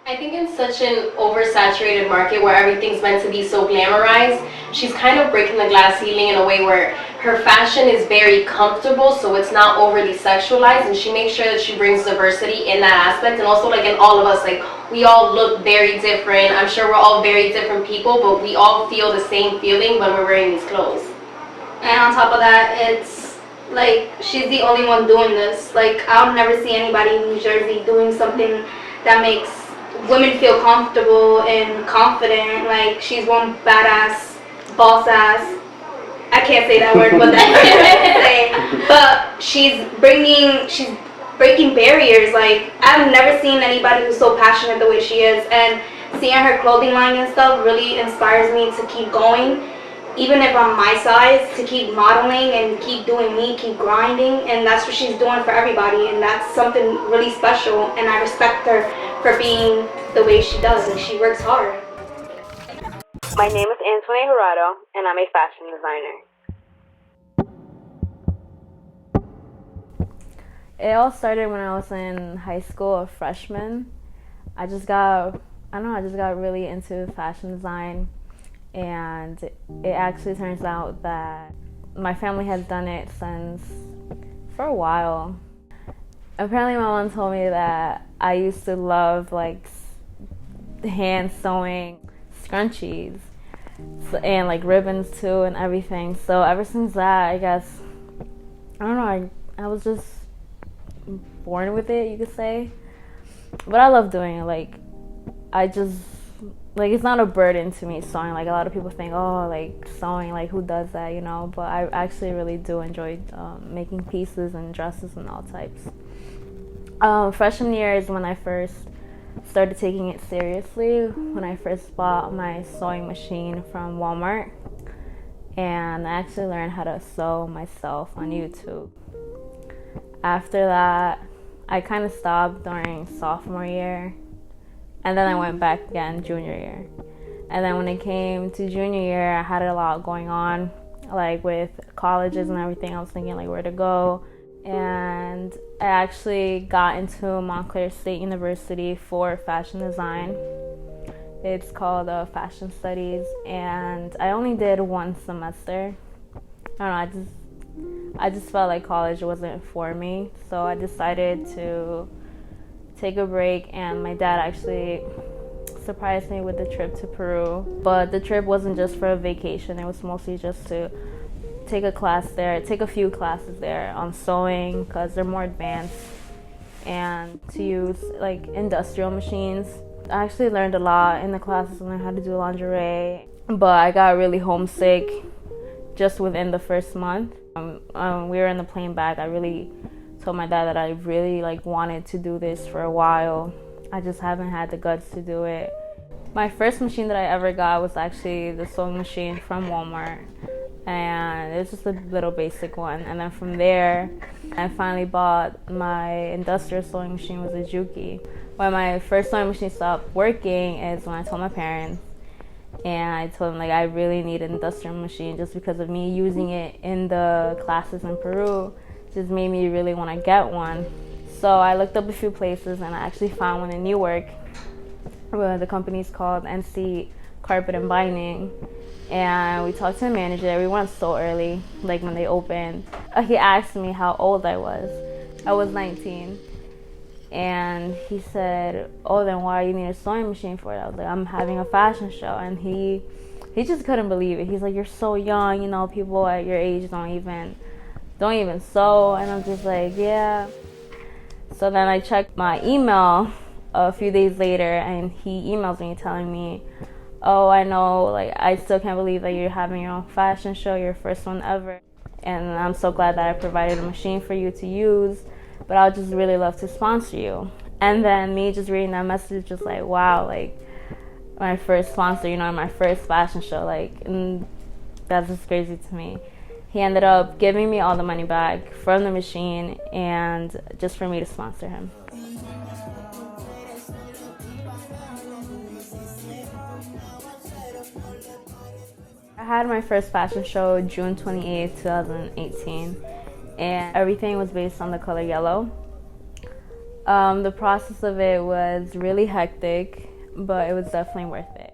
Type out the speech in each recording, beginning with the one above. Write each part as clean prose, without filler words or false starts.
I think in such an oversaturated market where everything's meant to be so glamorized, she's kind of breaking the glass ceiling in a way where her fashion is very comfortable, so it's not overly sexualized, and she makes sure that she brings diversity in that aspect. And also, like, in all of us, like, we all look very different. I'm sure we're all very different people, but we all feel the same feeling when we're wearing these clothes. And on top of that, it's like she's the only one doing this. Like, I'll never see anybody in New Jersey doing something that makes women feel comfortable and confident. Like, she's one badass, boss ass. I can't say that word, but that's what I say. But she's breaking barriers. Like, I've never seen anybody who's so passionate the way she is, and seeing her clothing line and stuff really inspires me to keep going. Even if I'm my size, to keep modeling and keep doing me, keep grinding, and that's what she's doing for everybody, and that's something really special, and I respect her for being the way she does, and she works hard. My name is Anttuane Jurado, and I'm a fashion designer. It all started when I was in high school, a freshman. I just got really into fashion design. And it actually turns out that my family has done it for a while. Apparently my mom told me that I used to love like hand sewing scrunchies and like ribbons too and everything. So ever since that, I guess, I don't know, I was just born with it, you could say. But I love doing it. It's not a burden to me sewing. Like, a lot of people think, oh, like, sewing, like, who does that, you know? But I actually really do enjoy making pieces and dresses and all types. Freshman year is when I first started taking it seriously, when I first bought my sewing machine from Walmart. And I actually learned how to sew myself on YouTube. After that, I kind of stopped during sophomore year. And then I went back again junior year. And then when it came to junior year, I had a lot going on, like with colleges and everything. I was thinking like where to go. And I actually got into Montclair State University for fashion design. It's called Fashion Studies. And I only did one semester. I don't know, I just felt like college wasn't for me. So I decided to take a break, and my dad actually surprised me with the trip to Peru. But the trip wasn't just for a vacation, it was mostly just to take a few classes there on sewing, because they're more advanced, and to use like industrial machines. I actually learned a lot in the classes. I learned how to do lingerie, but I got really homesick just within the first month. We were in the plane back. I really told my dad that I really wanted to do this for a while. I just haven't had the guts to do it. My first machine that I ever got was actually the sewing machine from Walmart, and it's just a little basic one. And then from there, I finally bought my industrial sewing machine, was a Juki. When my first sewing machine stopped working is when I told my parents, and I told them I really need an industrial machine, just because of me using it in the classes in Peru. Just made me really want to get one. So I looked up a few places, and I actually found one in Newark. The company's called NC Carpet and Binding. And we talked to the manager. We went so early, like when they opened. He asked me how old I was. I was 19. And he said, oh, then why do you need a sewing machine for it? I was like, I'm having a fashion show. And he just couldn't believe it. He's like, you're so young, you know, people at your age don't even sew. And I'm just like, yeah. So then I checked my email a few days later, and he emails me telling me, oh, I know, I still can't believe that you're having your own fashion show, your first one ever, and I'm so glad that I provided a machine for you to use, but I would just really love to sponsor you. And then me just reading that message, just like, wow, my first sponsor, my first fashion show, and that's just crazy to me. He ended up giving me all the money back from the machine, and just for me to sponsor him. I had my first fashion show June 28, 2018, and everything was based on the color yellow. The process of it was really hectic, but it was definitely worth it.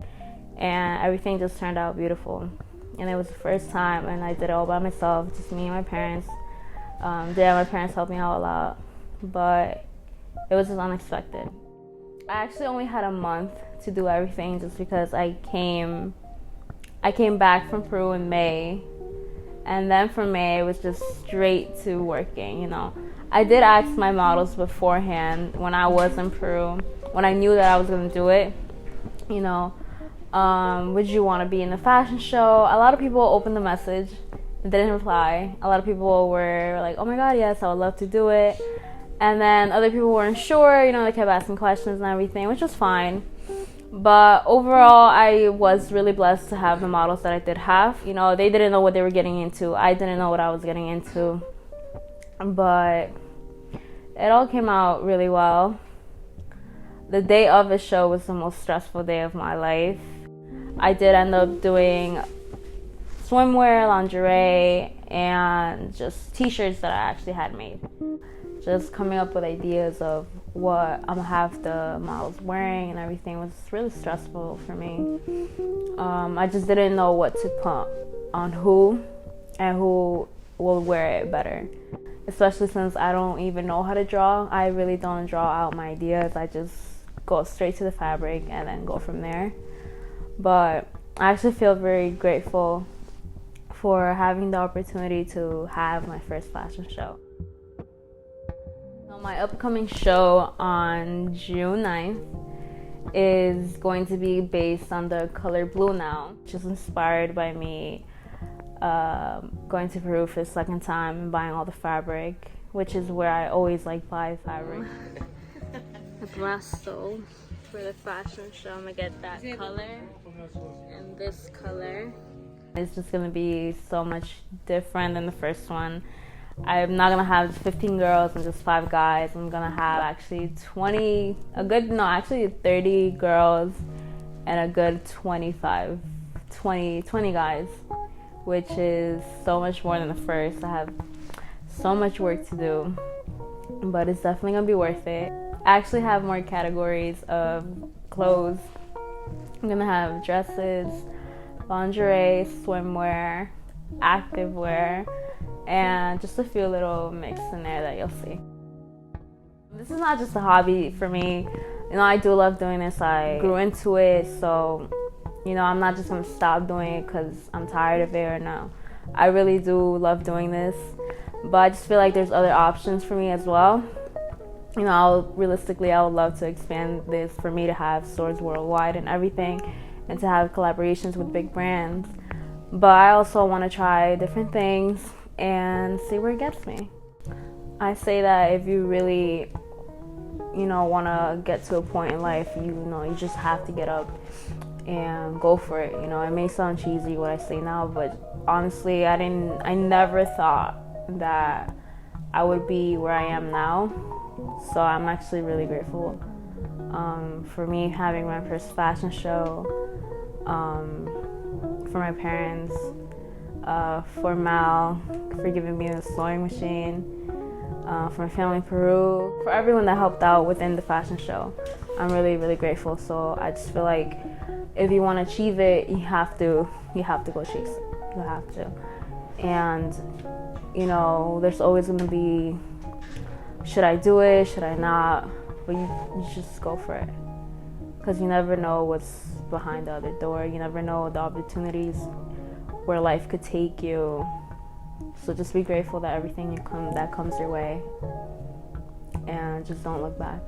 And everything just turned out beautiful. And it was the first time, and I did it all by myself, just me and my parents. My parents helped me out a lot, but it was just unexpected. I actually only had a month to do everything just because I came back from Peru in May, and then from May it was just straight to working, you know. I did ask my models beforehand when I was in Peru, when I knew that I was going to do it, you know, would you want to be in the fashion show? A lot of people opened the message and didn't reply. A lot of people were like, oh my god, yes, I would love to do it. And then other people weren't sure, you know, they kept asking questions and everything, which was fine. But overall, I was really blessed to have the models that I did have. You know, they didn't know what they were getting into. I didn't know what I was getting into. But it all came out really well. The day of the show was the most stressful day of my life. I did end up doing swimwear, lingerie, and just t-shirts that I actually had made. Just coming up with ideas of what I'm gonna have the models wearing and everything was really stressful for me. I just didn't know what to put on who and who will wear it better. Especially since I don't even know how to draw. I really don't draw out my ideas. I just go straight to the fabric and then go from there. But I actually feel very grateful for having the opportunity to have my first fashion show. So my upcoming show on June 9th is going to be based on the color blue now, which is inspired by me going to Peru for the second time and buying all the fabric, which is where I always like buy fabric. The Brasto for the fashion show. I'm gonna get that color and this color. It's just gonna be so much different than the first one. I'm not gonna have 15 girls and just 5 guys. I'm gonna have actually 30 girls and a good 20 guys, which is so much more than the first. I have so much work to do, but it's definitely gonna be worth it. I actually have more categories of clothes. I'm gonna have dresses, lingerie, swimwear, activewear, and just a few little mix in there that you'll see. This is not just a hobby for me. You know, I do love doing this. I grew into it, so you know, I'm not just gonna stop doing it because I'm tired of it or no. I really do love doing this, but I just feel like there's other options for me as well. You know, realistically, I would love to expand this for me to have stores worldwide and everything, and to have collaborations with big brands. But I also want to try different things and see where it gets me. I say that if you really, you know, want to get to a point in life, you just have to get up and go for it. You know, it may sound cheesy what I say now, but honestly, I never thought that I would be where I am now. So I'm actually really grateful for me having my first fashion show, for my parents, for Mal for giving me the sewing machine, for my family in Peru, for everyone that helped out within the fashion show. I'm really, really grateful. So I just feel like if you want to achieve it, you have to go chase it. You have to. And, you know, there's always going to be, should I do it? Should I not? But you just go for it. Because you never know what's behind the other door. You never know the opportunities where life could take you. So just be grateful that everything that comes your way. And just don't look back.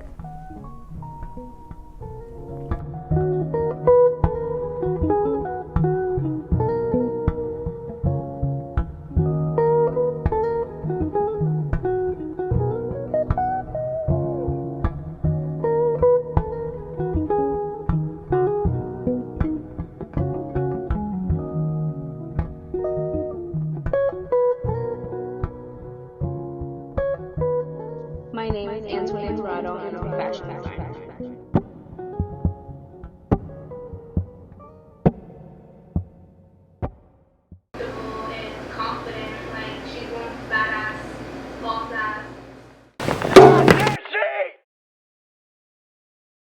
My name is Anttuane Jurado. I'm a fashion designer.